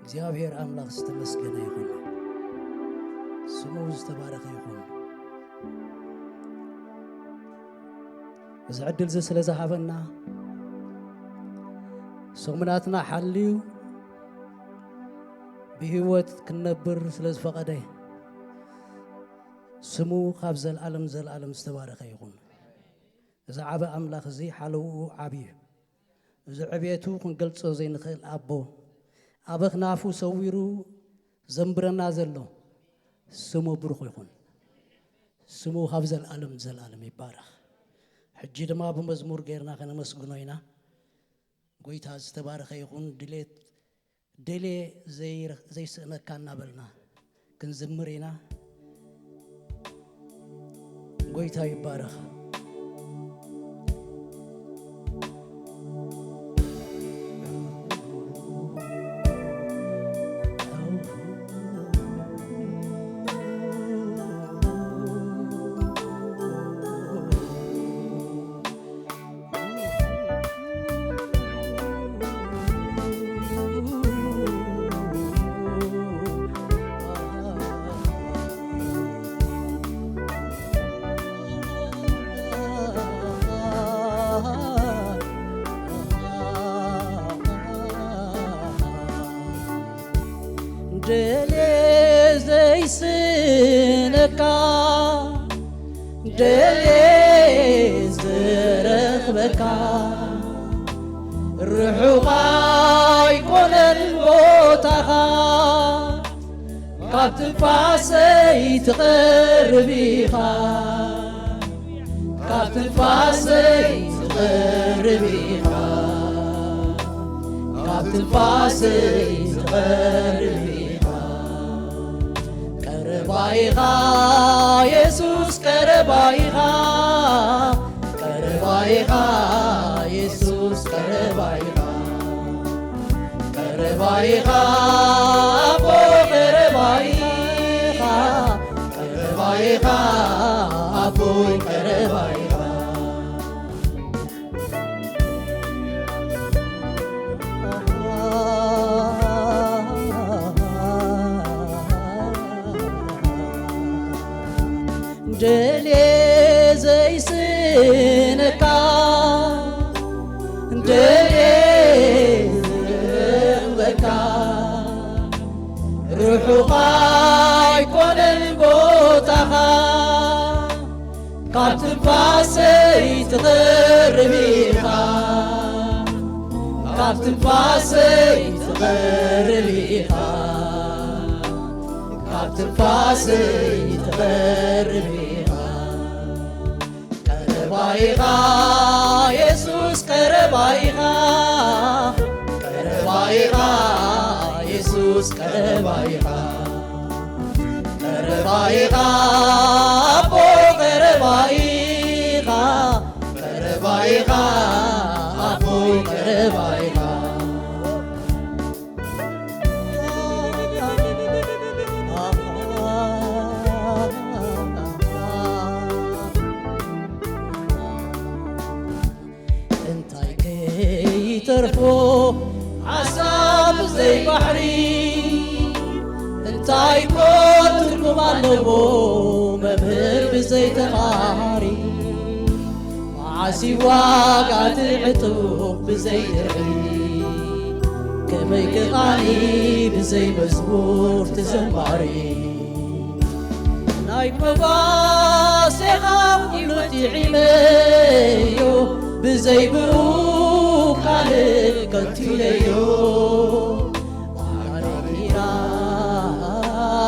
እግዚአብሔር አምላክ ዝተመስገነ ይሁን ስሙ ዝተባረከ ይሁን ዝዕድል ስለዝሃበና ሶምናትና ሓልዩ بهوت كنبر سلز فقده سمو خاب زل عالم استبارك يكون إذا عبا أملاك زي حلو عبي إذا عبيتو كنقلت زي نخيل أبخ نافو سويرو زنبرنا زلو سمو بروخ يكون سمو خاب زل عالم يبارك حجي دما بمزمور غيرنا خنا مسغنوينا قويت هاز استبارك يكون دلي زي سنة كان نابلنا كن زمرينا قويتا يبارخ دلي زي سنكا دلي زرخ بكا روحو يكون البوتاها قد فاسي تغربيها قد فاسي تغربيها قد فاسي تغربيها كربايها يسوس كربايها كربايها يسوس كربايها كربايها أبو كربايها كربايها أبو كربايها دلي زي سنكا دلي زربكا روحو يكون البوتاها قد فاسي تغربيها قد فاسي تغربيها قد فاسي تغربيها كربايها يسوس كربايها كربايها يسوس كربايها كربايها أبو كربايها كربايها أبو كربايها ترفو عصاب زي بحري انتاي كون تركم عنبو مبهر بزي تغاري معاسي واقعت عطوب بزي درعي كميك غاني بزي مزمور تزماري نايك مباسي غام يلوتي عميو بزي بروك عليك كنتيليو وعلينا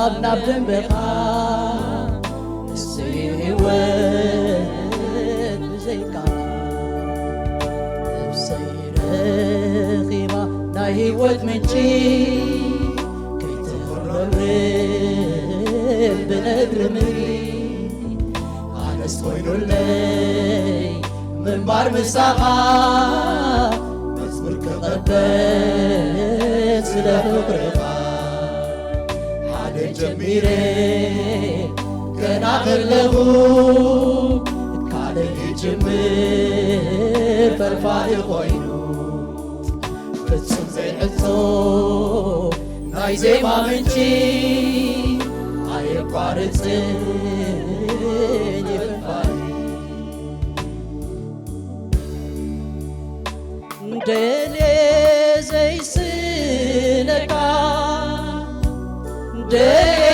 بنبدن بخا السيني وين بزيكا بزي رغيبا ناهي ود منشي كي تغرب بندرمي على سوينو الليل من بار مساقا مزمور كغبت سلاح وقرقا حالي جميري كان أغلبو كالي جمير فرفالي غوينو بتسم زي عزو ናይ ዜማ ምንጪ ኣይቋርፅን ይፍልፋል ደልየ ዘይስነካ ደልየ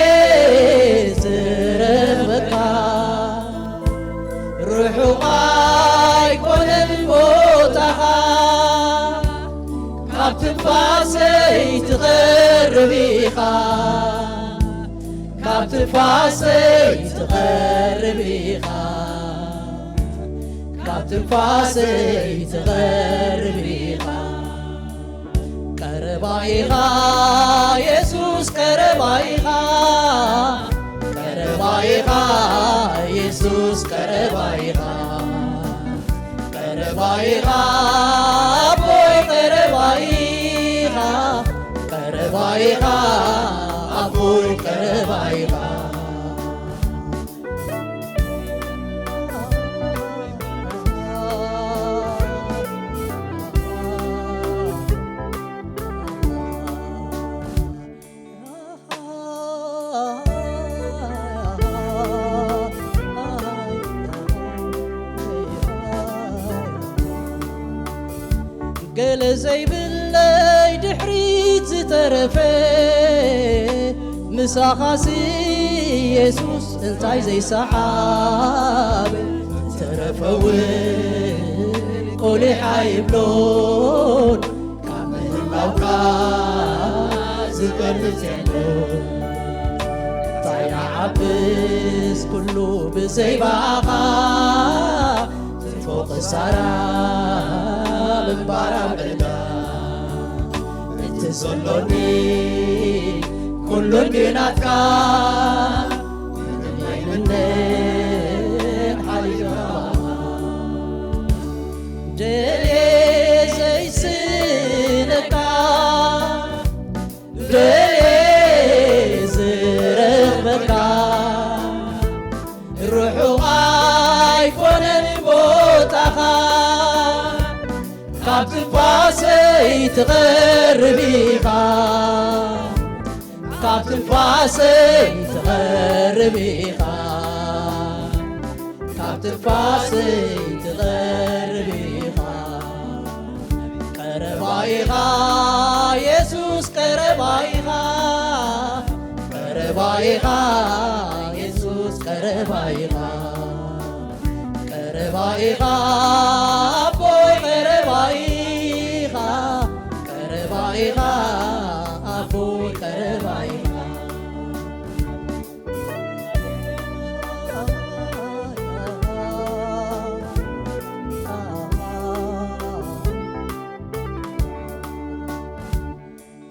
ዝረኽበካ ርሑቕ ኣይኮነን ቦታኻ ካብ ትንፋሰይ ትቐርብ ኢኻ ካብ ትንፋሰይ ትቐርብ ኢኻ ካብ ትንፋሰይ ትቐርብ ኢኻ ቀረባ ኢኻ ኢየሱስ ቀረባ ኢኻ ቀረባ ኢኻ ኢየሱስ ቀረባ ኢኻ ቀረባ ኢኻ ኣቦይ ቀረባ ኢኻ ቀረባ ኢኻ ኣቦይ ቀረባ ኢኻ ገለ ዘይብለይ ድሕሪት ዝተረፈ ምሳኻሲ ኢየሱስ እንታይ ዘይሰሓብ ተረፈውን ቆሊሓ ይብሎን ካብ ምህላውካ ዝበልፅ የሎ እንታይ ይዓብስ ኩሉ ብዘይባኻ ፎቕ ሳራ ምንባራ ምዕዳ እቲ ዘሎኒ ኩሉን ግናትካ ምንም ኣይምንን ሓሊፍኻ ደልየ ዘይስነካ ደልየ ዝረኽበካ ርሑቕ ኣይኮነን ቦታኻ ካብ ትንፋሰይ ትቐርብ ኢኻ ካብ ትንፋሰይ ትቐርብ ኢኻ ካብ ትንፋሰይ ትቐርብ ኢኻ ቀረባ ኢኻ ኢየሱስ ቀረባ ኢኻ ቀረባ ኢኻ ኢየሱስ ቀረባ ኢኻ ቀረባ ኢኻ ኣቦይ ቀረባ ኢኻ ቀረባ ኢኻ ኣቦይ ቀረባ ኢኻ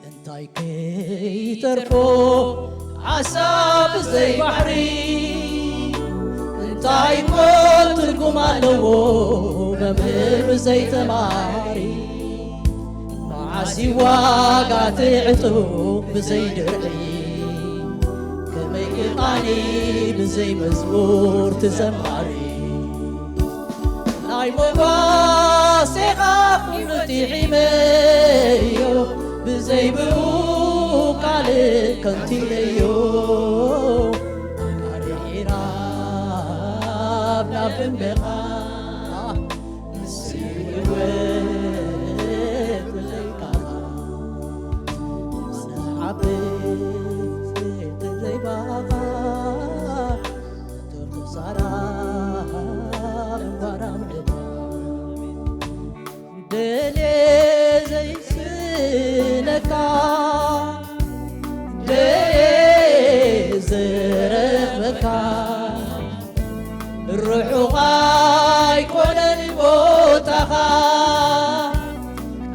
እንታይ ከይተርፎ ዓሳ ብዘይ ባሕሪ እንታይ እኮ ትርጉም ኣለዎ መምህር ብዘይ ተማሪ መዓሲ ዋጋ ትዕጡቕ ብዘይ ድርዒ ከመይ ኢኻኒ ብዘይ መዝሙር ትዘማሪ ናይ ሞጓሴኻ ኩሉ ጢሒመዮ ብዘይ ብኡ ካልእ ከንቲለዮ ናብንበኻ ንስይወት ብዘይካኻ ንዓበይት ዘይባኻ ተኽሳራ ምንባራ ምዕዳ ደልየ ዘይስነካ ደልየ ዝረኽበካ ርሑቕ ኣይኮነን ቦታኻ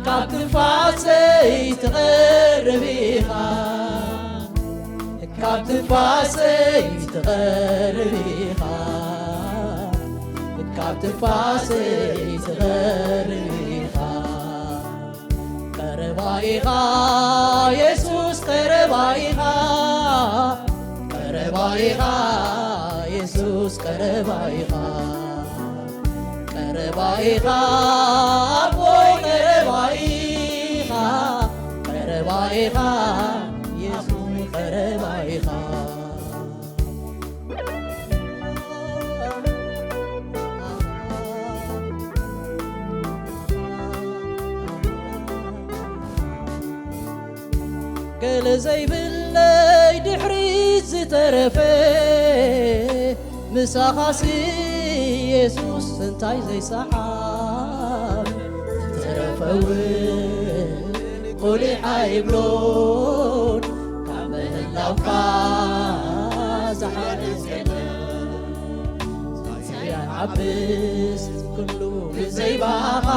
ካብ ትንፋሰይ ትቐርብ ኢኻ ካብ ትንፋሰይ ትቐርብ ኢኻ ካብ ትንፋሰይ ትቐርብ ኢኻ ቀረባ ኢኻ ኢየሱስ ቀረባ ኢኻ ቀረባ ኢኻ ኢየሱስ ቀረባ ኢኻ ቀረባ ኢኻ ኣቦይ ቀረባ ኢኻ ቀረባ ኢኻ ቀረባይኻ ገለ ዘይብለይ ድሕሪት ዝተረፈ ምሳኻሲ ኢየሱስ እንታይ ዘይሰሓብ ተረፈውን ቆሊዓ ይብሎን ካብ ምህላውካ ዝሓረዘለ ዓብስ ኩሉ ብዘይባኻ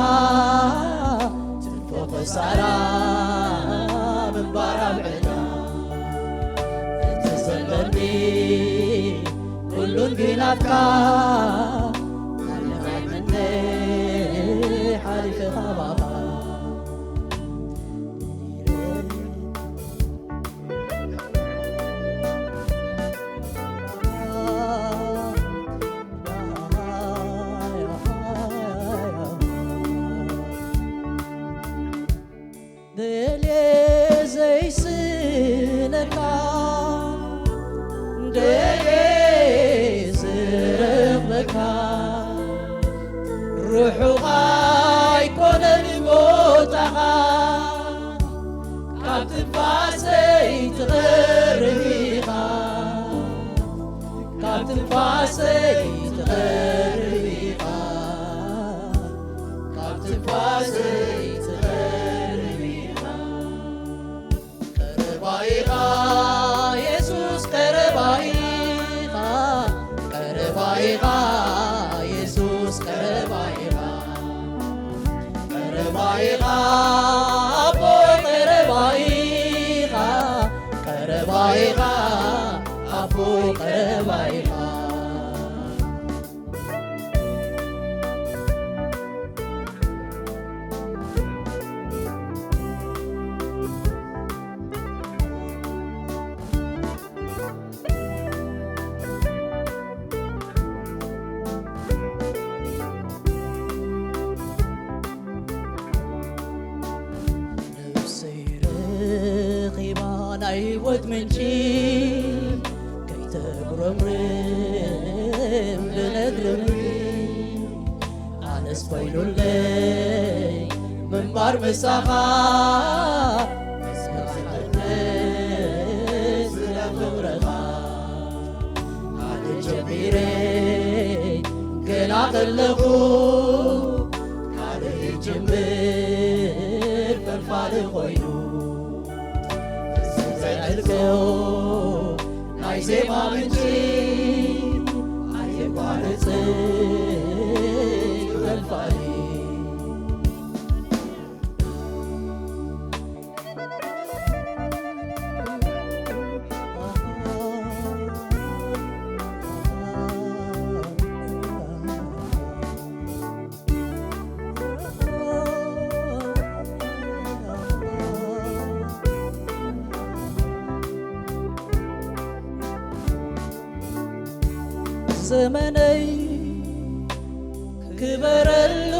ትንፎ ኽሳራ ምንባር ኣብዕና እትዘለኒ ኩሉን ግናትካ ናልኻትመነ ሓሊፈ ኻባኻ ሩሑኻ ይኮነን ቦታኻ ካብ ትንፋሰይ ትቐርብ ኢኻ ካብ ትንፋሰይ ትቐርብ ኢኻ ካብ ትንፋሰይ ትቐርብ ኢኻ ቀረባ ኢኻ ኢየሱስ ቀረባ ኢኻ ቀረባ ኢኻ ኢየሱስ ቀረባ ኢኻ ቀረባ ኢኻ አቦ ቀረባ ኢኻ ቀረባ ኢኻ አቦ ቀረባ ኢኻ ናይ ሕይወት ምንጪ ከይተጉረምርም ልነግርህ ኣነስ ኮይኑለይ ምንባር ምሳኻ ስለ ፍቕረኻ ኣነ ጀሚረ ገና ከለኹ ካደ ጅምር ፈልፋል ኮይኑ ናይ ዜማ ምንጪ ኣይቋርጽ ፈልፋሊ ዘመነይ ክበረሉ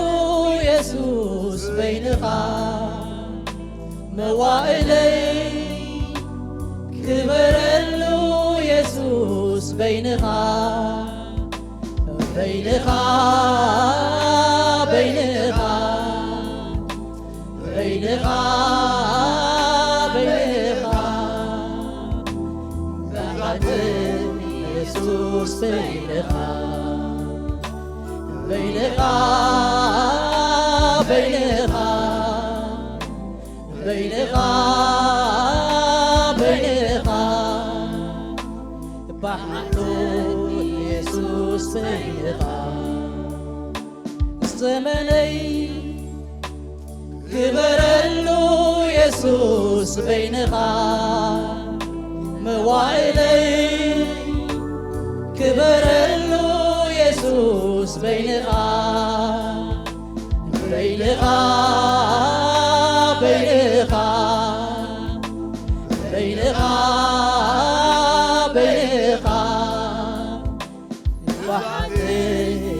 ኢየሱስ በይንኻ መዋእለይ ክበረሉ ኢየሱስ በይንኻ በይንኻ በይንኻ በይንኻ በይንኻ ኢየሱስ በይንኻ በይንኻ በይንኻ በይንኻ በይንኻ ባሕቱ ኢየሱስ በይንኻ ዘመነይ ክበረሉ ኢየሱስ በይንኻ መዋዕለይ ክበረሉ ኢየሱስ በይንኻ በይንኻ በይንኻ በይንኻ በይንኻ ባሕቲ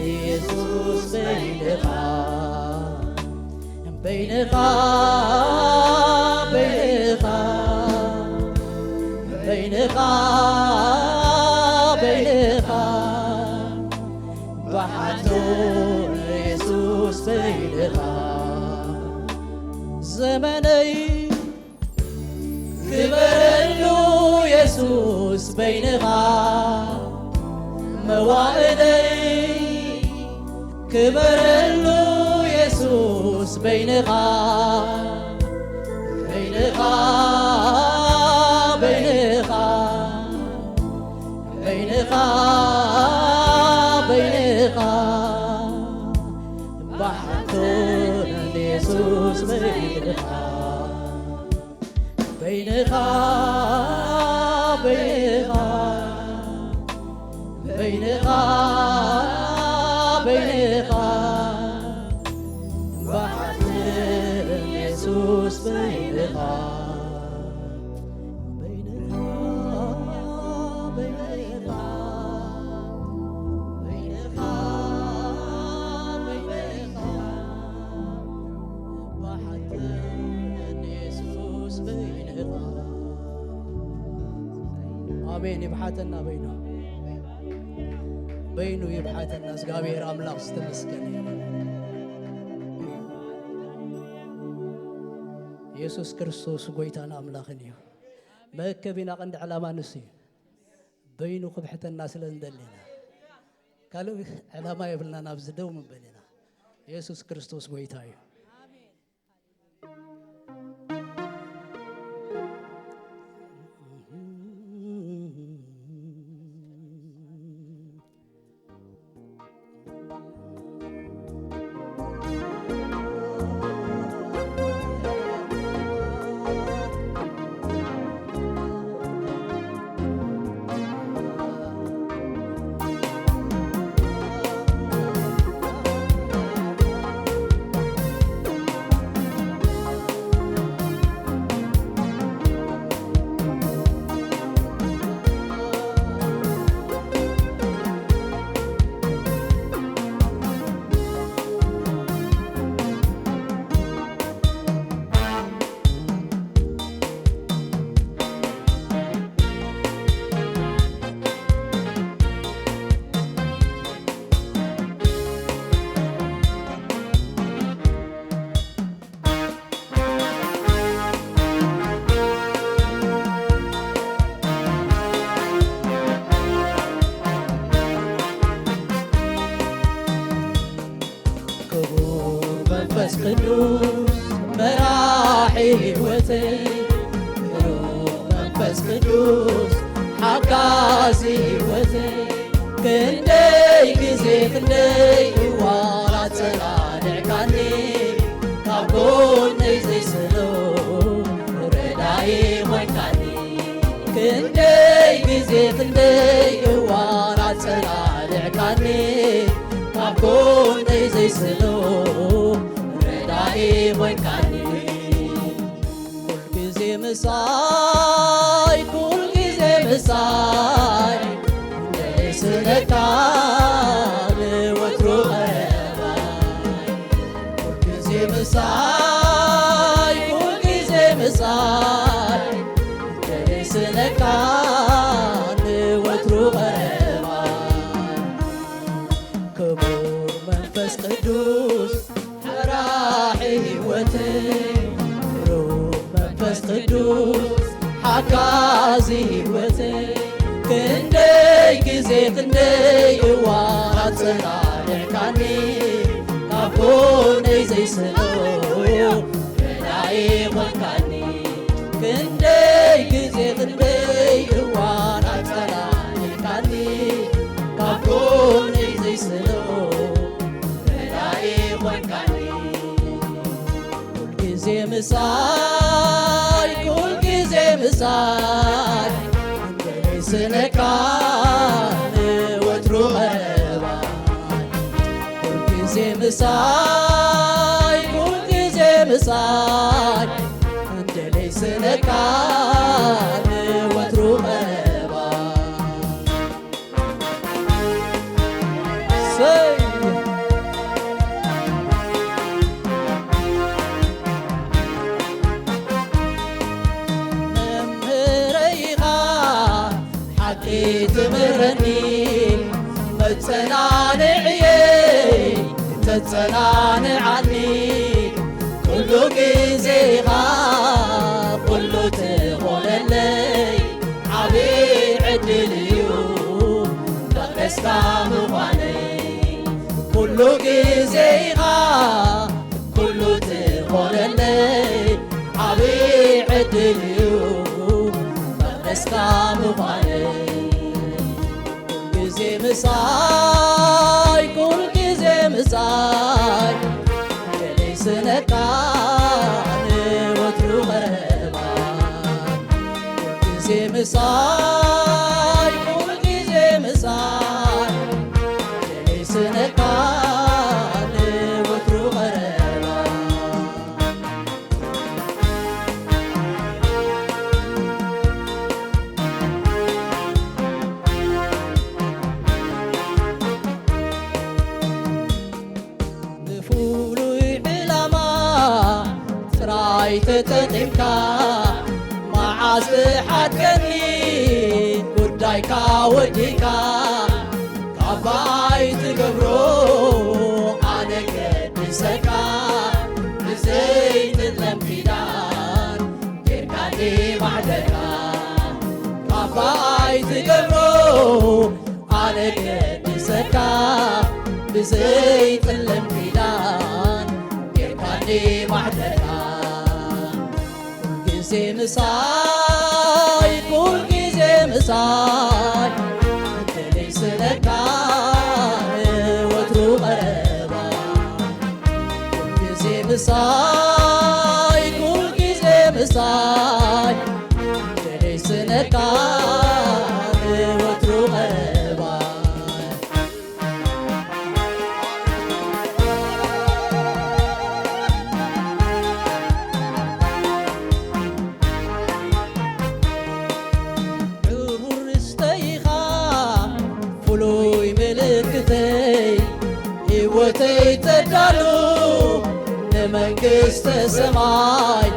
ኢየሱስ በይንኻ በይንኻ በይንኻ بينخا بحثو يسوس بينخا زمني كبرلو يسوس بينخا مواعدي كبرلو يسوس بينخا بينخا بينخا بينخا بينخا بحثون يسوس بينخا بينخا بينخا بينخا بينخا بحثون يسوس بينخا آمين يبحثنا بينه يبحثنا زغابير أملاك ستمسكن يسوس كريستوس قويتنا أملاخني مكبينا عند علامة نسي بينه قبحة الناس لندلنا قالوا علامة يبلنا نفس دوم بيننا يسوس كريستوس قويتاي መንፈስ ቅዱስ መራሒ ሕይወተይ መንፈስ ቅዱስ ሓጋዚ ሕይወተይ ክንደይ ግዜ ክንደይ እዋን ኣጸናንዕካኒ ካብ ጎነይ ዘይስሎ ረዳኢ ኮይንካኒ ክንደይ ግዜ ክንደይ እዋን ኣጸናንዕካኒ ካብ ጎነይ ዘይስሎ ኮይንካኒ ኩል ጊዜ ምሳይ ኩል ጊዜ ምሳይ እንደስነካ ወትሮ ቀረባይ ኩል ጊዜ ምሳይ ኩል ጊዜ ምሳይ እንደስነካ ወትሮ ቀረባይ ክቡር መንፈስ ቅዱስ ሕይወተይ ሩህ መንፈስ ቅዱስ ሓጋዚ ሕይወተይ ክንደይ ግዜ ክንደይ እዋን ኣጸናንዕካኒ ካብ ጎነይ ዘይስሎ ረዳኢ ኮይንካኒ ክንደይ ግዜ ክንደይ እዋን ኣጸናንዕካኒ ካብ ጎነይ ዘይስሎ ረዳኢ ኮይንካኒ ጊዜ ምሳይ ኩል ጊዜ ምሳይ እንደኔ ስነካን ወትሮ ቀረባይ ኩል ጊዜ ምሳይ ኩል ጊዜ ምሳይ እንደኔ ስነካን ወትሮ ቀረባይ تمرني متنانعي تتنانعني كل جزيغا كل تغللي عبي عدليو دقستا مغاني كل جزيغا كل تغللي عبي عدليو دقستا مغاني كل جزي مساي كل جزي مساي كلي سنكان وترو غربا كل جزي مساي كل جزي مساي كلي سنكان وترو غربا تتقمكا معاز حدكني قدايكا وديكا كاباي تقبرو أنا قدسكا بزيت اللمبيدان كيركاني وحدكا كاباي تقبرو أنا قدسكا بزيت اللمبيدان كيركاني وحدكا كل مساي كل جزي مساي انت ليس لك وترو غربا كل جزي مساي كل جزي مساي انت ليس لك وترو غربا ሕይወተይ ተዳሉ ንመንግሥተ ሰማይ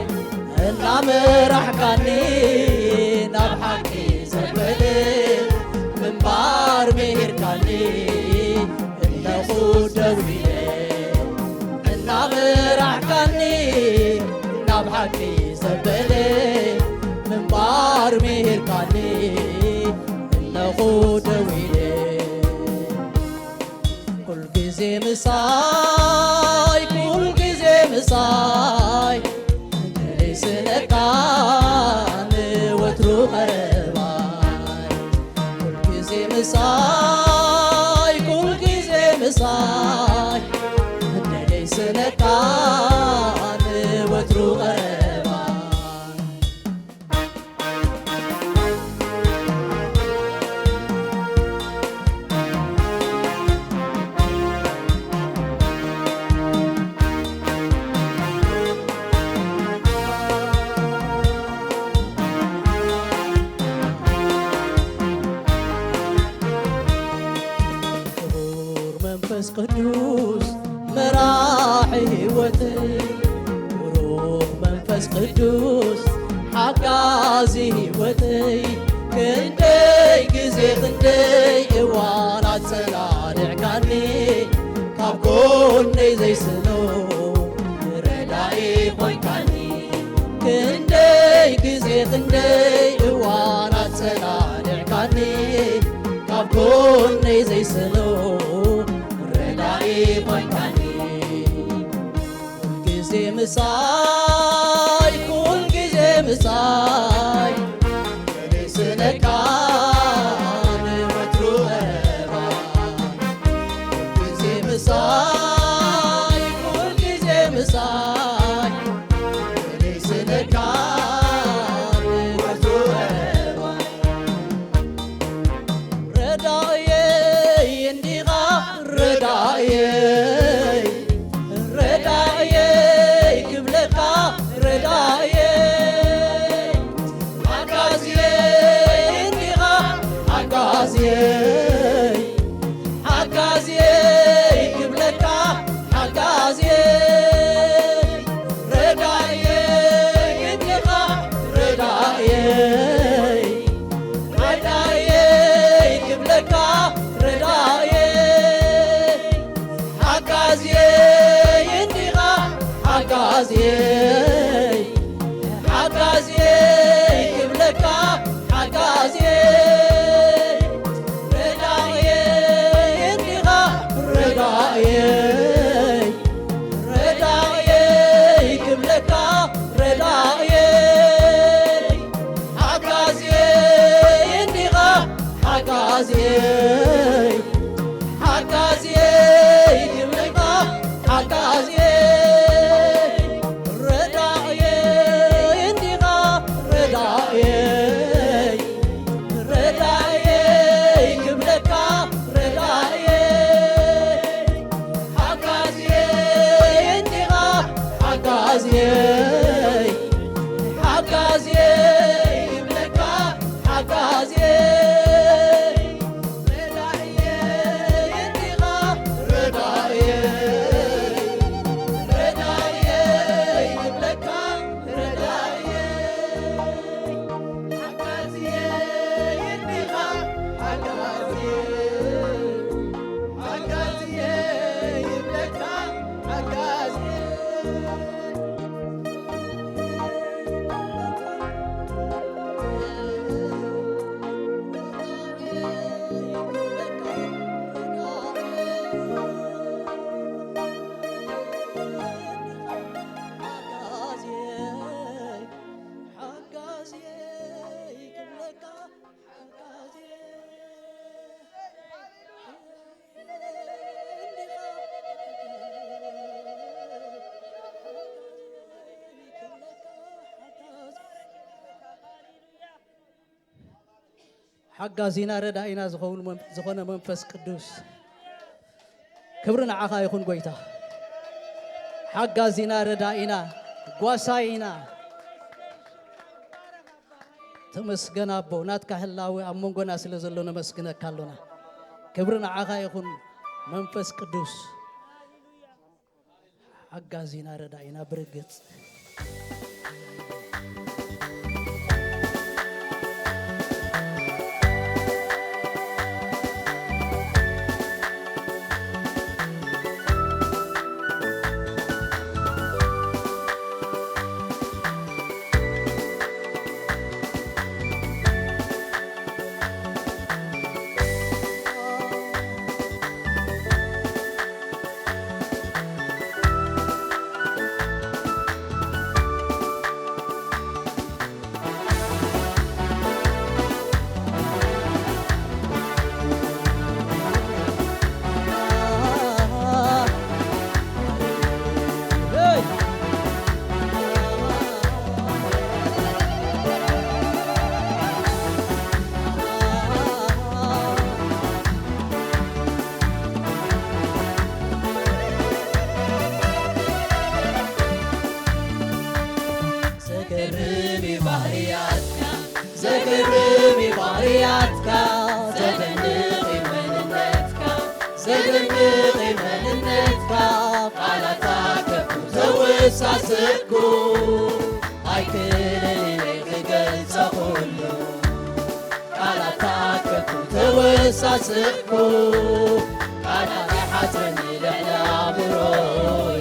እናምራሕካኒ ናብ ሓቂ ዘበለ ምንባር ምሄድካኒ እነኹ ደው ኢለ እናምራሕካኒ ናብ ሓቂ ዘበለ ምንባር ምሄድካኒ እነኹ ደው ኢለ كل جزي مساي كل جزي مساي ليس لكان وترو غرباي كل جزي مساي كل جزي مساي ليس لكان وترو غرباي መንፈስ ቅዱስ መራሒ ሕይወተይ ብሩኽ መንፈስ ቅዱስ ሓጋዚ ሕይወተይ ክንደይ ግዜ ክንደይ እዋን ኣጸላልዕካኒ ካብ ጎነይ ዘይስሎ ረዳኢ ኾንካኒ ክንደይ ግዜ ክንደይ እዋን ኣጸላልዕካኒ ካብ ጎነይ ዘይስሎ كل جزي مساي كل جزي مساي ليس لك وترو غربا كل جزي مساي كل جزي مساي ليس لك وترو غربا رداي انديغا رداي حجازينا ردائنا زخون منفس قدوس كبرنا عخا يكون قويتا حجازينا ردائنا قواساينا تمسكنا أبو ناتك هلاوي أمونغنا سلزلنا مسكنا كالونا كبرنا عخا يكون منفس قدوس حجازينا ردائنا برقت زغرمي بارياتك زغنقي مننتك زغنقي مننتك قالتك توساسكو هاي كلني غلص كله قالتك توساسكو انا ريحتني لعبروي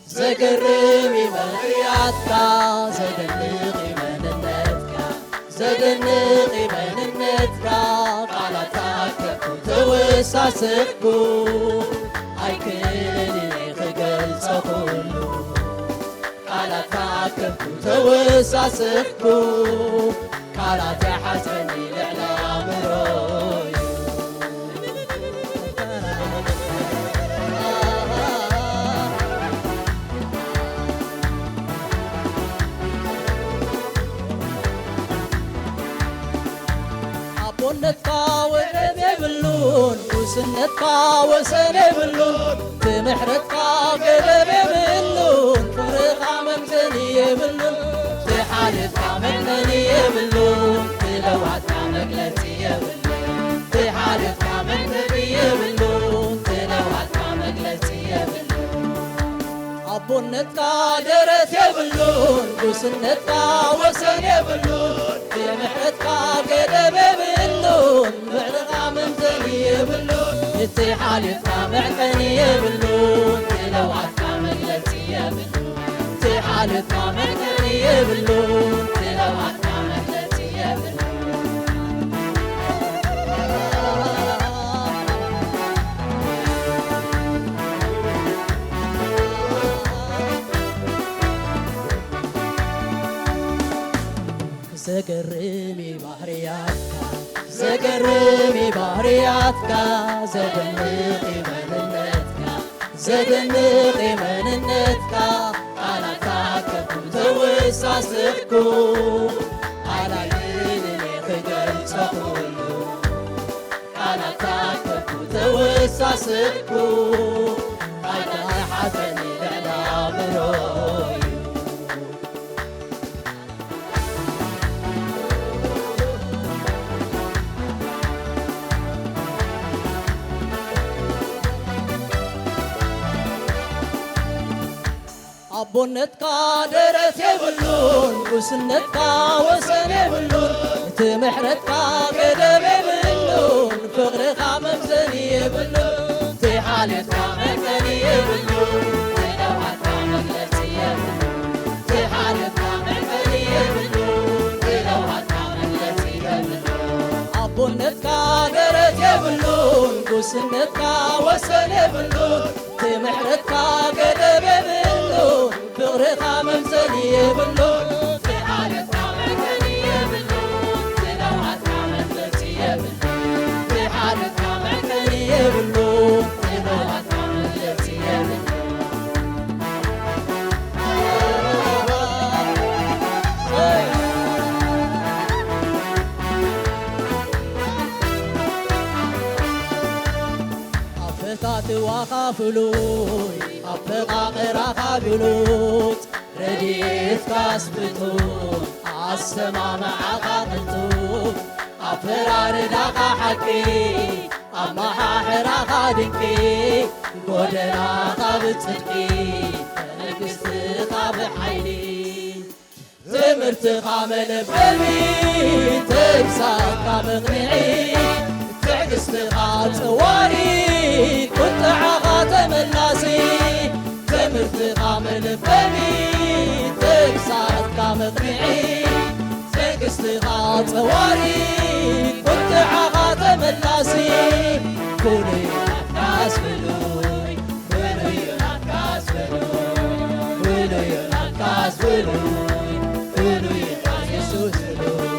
زغرمي بارياتك زغنقي مننتك زغنقي مننتك قالتك توساسكو هاي كلني غلص كله قالتك توساسكو قالت حسني لعلى مروي نتقا وربي بلون وسنتقا وسني بلون تمحرتقا قلبي بلون فرقا ممزني بلون تحالتقا منني بلون تلوعتقا مقلتي بلون تحالتقا منني بلون تلوعتقا አቦነትካ ደረት የብሉን ጉስነትካ ወሰን የብሉን የምሕረትካ ገደብ የብሉን ብዕልኻ መምዘኒ የብሉን እቲ ሓሊፍካ መዕቀኒ የብሉን ትለዋዕካ መግለፂ የብሉን እቲ ሓሊፍካ መዕቀኒ የብሉን ትለዋዕካ መግለፂ የብሉን زقرمي بحرياتك زقرمي بحرياتك زدنقي مننتك زدنقي مننتك أنا تاكب توساسكو على اللي خجل تقولو أنا تاكب توساسكو أنا حتني الإعلام روي አቦነትካ ደረት የብሉን ጉስነትካ ወሰን የብሉን እቲ ምሕረትካ ገደብ የብሉን ፍቕርኻ መምዘኒ የብሉን እቲ ሓልዮትካ መዕቀኒ የብሉን ትለዋዕካ መግለፂ የብሉን እቲ ሓልዮትካ መዕቀኒ የብሉን ትለዋዕካ መግለፂ የብሉን አቦነትካ ደረት የብሉን ጉስነትካ ወሰን የብሉን እቲ ምሕረትካ ገደብ የብሉን ፍቕርኻ መምዘኒ የብሉን እቲ ሓልዮትካ መዕቀኒ የብሉን ትለዋዕካ መግለፂ የብሉን እቲ ሓልዮትካ መዕቀኒ የብሉን ትለዋዕካ መግለፂ የብሉን ኣፈታትዋኻ ፍሉይ ኣብ ፈቓቕራኻ ብሉጥ ረድኤትካ ስብቱን ኣሰማምዓኻ ቅልጡፍ ኣፈራርዳኻ ሓቂ ኣመሓሕራኻ ድንቂ ጎደናኻ ብጽድቂ መንግሥትኻ ብሓይሊ ትምህርትኻ መለበቢ ተግሳጽካ መቕንዒ ትዕግሥትኻ ጽዋሪ ቁጥዓኻ ተመላሲ ትምህርትኻ መለበቢ ተግሳጽካ መቕንዒ ትዕግሥትኻ ጽዋሪ ቁጥዓኻ ተመላሲ ፍሉይ ናትካስ ፍሉይ ፍሉይ ናትካስ ፍሉይ ፍሉይ ናትካስ ፍሉይ ፍሉይ ኢየሱስ ፍሉይ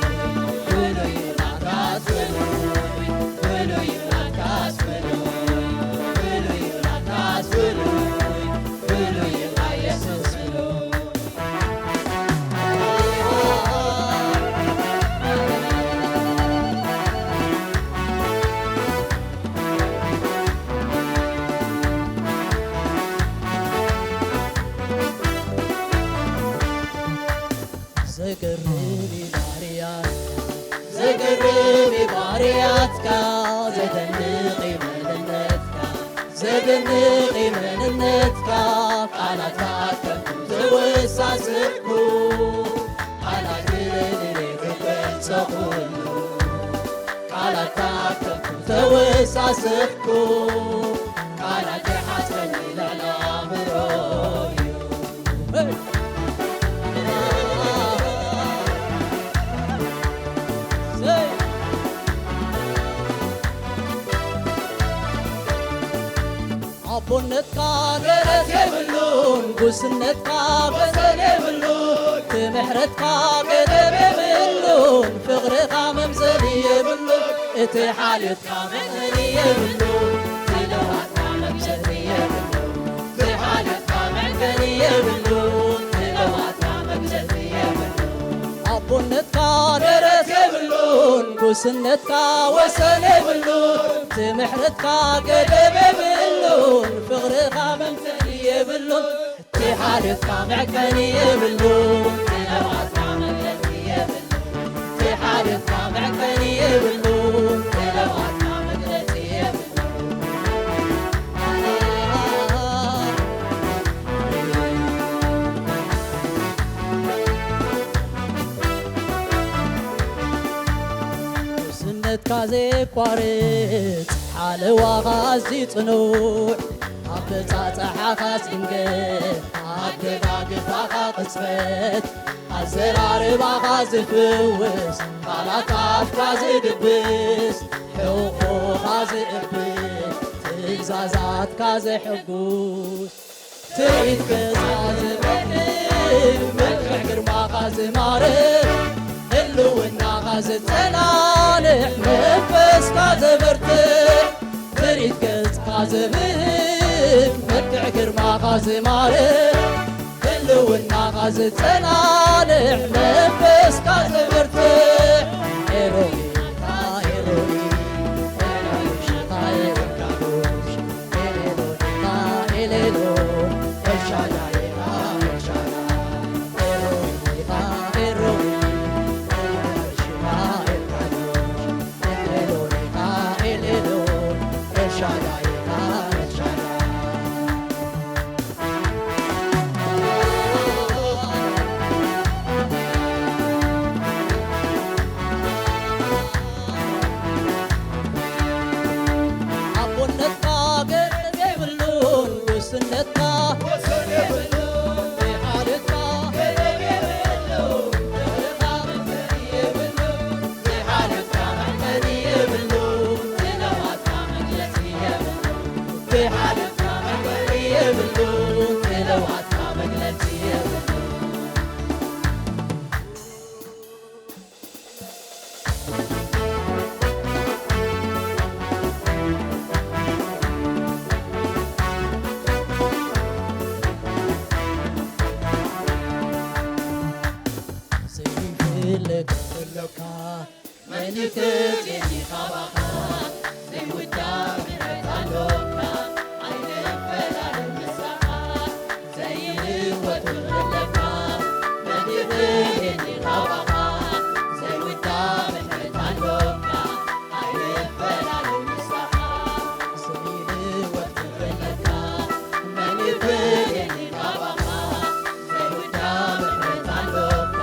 ፍሉይ ናትካስ ፍሉይ ፍሉይ ናትካስ ፍሉይ ፍሉይ ናትካስ ፍሉይ ፍሉይ ኢየሱስ ፍሉይ زقرمي بحرياتك زدنقي مننتك زدنقي مننتك أنا تاكب توساسكو أنا كلي كبت تقولو أنا تاكب توساسكو أنا تحتني الإعلام رويو አቦነትካ ደረት የብሉን ጉስነትካ ወሰን የብሉን እቲ ምሕረትካ ገደብ የብሉን ፍቕርኻ መምዘኒ የብሉን እቲ ሓልዮትካ መዕቀኒ የብሉን ትለዋዕካ መምዘኒ የብሉን እቲ ሓልዮትካ መዕቀኒ የብሉን ትለዋዕካ መግለፂ የብሉን አቦነትካ ደረት የብሉን ጉስነትካ ወሰን የብሉን እቲ ምሕረትካ ገደብ የብሉን ፍቕርኻ መምዘኒ የብሉን እቲ ሓልዮትካ መዕቀኒ የብሉን ትለዋዕካ መግለፂ የብሉን እቲ ሓልዮትካ መዕቀኒ የብሉን ትለዋዕካ መግለፂ የብሉን ኣብነትካ ዘይቋርፅ ሓለዋኻ ኣዝዩ ጽኑዕ ኣብ በጻጽሓኻ ድንገት ኣብ ገጋግፋኻ ቅጽበት ኣዘራርባኻ ዝፍውስ ቃላት ኣፍካ ዝድብስ ሕቑኻ ዝእብል ትእዛዛትካ ዘሕጉስ ትርኢት ገጽካ ዝመልእ መልክዕ ግርማኻ ዝማርኽ ህልውናኻ ዝጸናንሕ መንፈስካ ዘበርትዕ ትርኢት ገጽካ ዝምህብ መልክዕ ግርማኻ ዝማርኽ ህልውናኻ ዝጸናንሕ መንፈስካ ዘበርትዕ ኤሎሄ ኤሎሄ ኤሎሽኻ ኤልጋዶሽ ኤሌሎሄኻ ኤሌሎ ኤልሻዳይኻ ኤልሻዳይ ኤሎሄኻ ኤሎሄ ኤሎሽኻ ኤልጋዶሽ ኤሌሎሄኻ ኤሌሎ ኤልሻዳይኻ ኤልሻዳይ አቦነትካ ገደብ የብሉን ውስነትካ ወሰን የብሉን ዘይሓልካ ገደብ የብሉን ፍቕርኻ መሕመዲ የብሉን ዘይሓልካ መሕመዲ የብሉን ትለዋትካ መግለፂ የብሉን ዘይሓልካ መሕመዲ የብሉን ትለዋትካ መግለፂ የብሉን ዘይፍለጥ ዘለካ መልእክት የሚኻባኻ ዘይውዳብ ምሕረት ኣለካ ኣይንፈላለ ምሳኻ ዘይህወት ዘለካ መልእክት የሚኻባኻ ዘይውዳብ ምሕረት ኣለካ ኣይንፈላለ ምሳኻ ዘይህወት ዘለካ መልእክት የሚኻባኻ ዘይውዳብ ምሕረት ኣለካ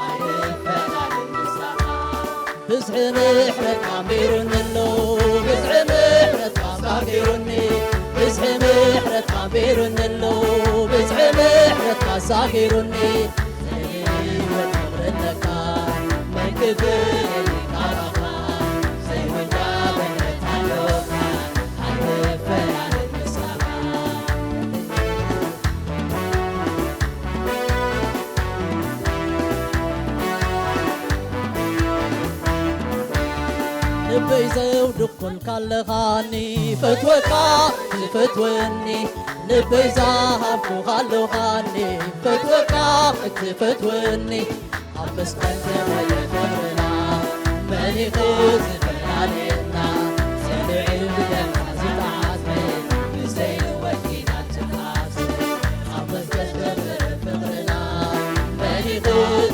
ኣይንፈላለ ምሳኻ ብዝሒ ምሕረት ካንቢሩኒ ኣሎ ብዝሒ ምሕረት ካሳጊሩኒ ብዝሒ ምሕረት ካንቢሩኒ ኣሎ ብዝሒ ምሕረት ካሳጊሩኒ ዘይህወት ክብረለካ መንክፍል የሚኻባኻ ዘይውዳብ ምሕረት ኣለካ ኣይንፈላለ ምሳኻ ልበይ ዘውድኩል ካለኻኒ ፈትወካ ትፈትወኒ ልበይ ዝሃብኩ ካለኻኒ ፈትወካ እትፈትወኒ ኣብ መስቀል ተመየተምና መሊኽ ዝፈላለየና ዘልዕል ብደምካ ዝተዓዝመ ብዘይወኪና ትሓዝብ ኣብ መስቀል ተመረ ፍቕርና መሊኽ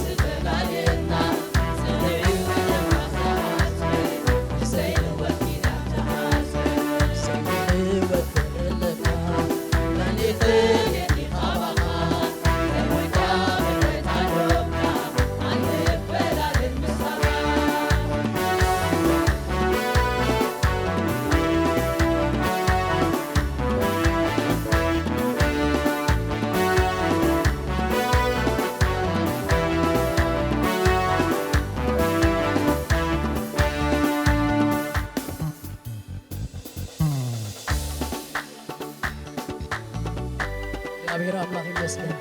ዝፈላለየና ዘልዕል ብደምካ ዝተዓዝመ ብዘይወኪና ትሓዝብ ዘይህወት ክብረለካ መልእኽት የሚኻባኻ ዘይውዳብ ምሕረት ኣለካ ኣይንፈላለ ምሳኻ እግዚአብሔር አምላክ ይመስገን።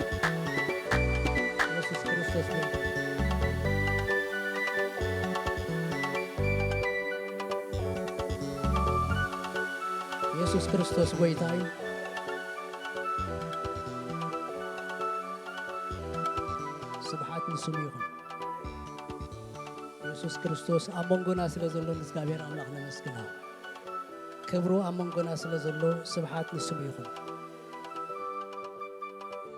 ኢየሱስ ክርስቶስ ሆይ ኢየሱስ ክርስቶስ ጌታዬ ስብሓት ንስሙ ይኹን። ኢየሱስ ክርስቶስ ኣብ መንጎና ስለ ዘሎ እግዚአብሔር አምላክ ነመስግና። ክብሩ ኣብ መንጎና ስለ ዘሎ ስብሓት ንስሙ ይኹን።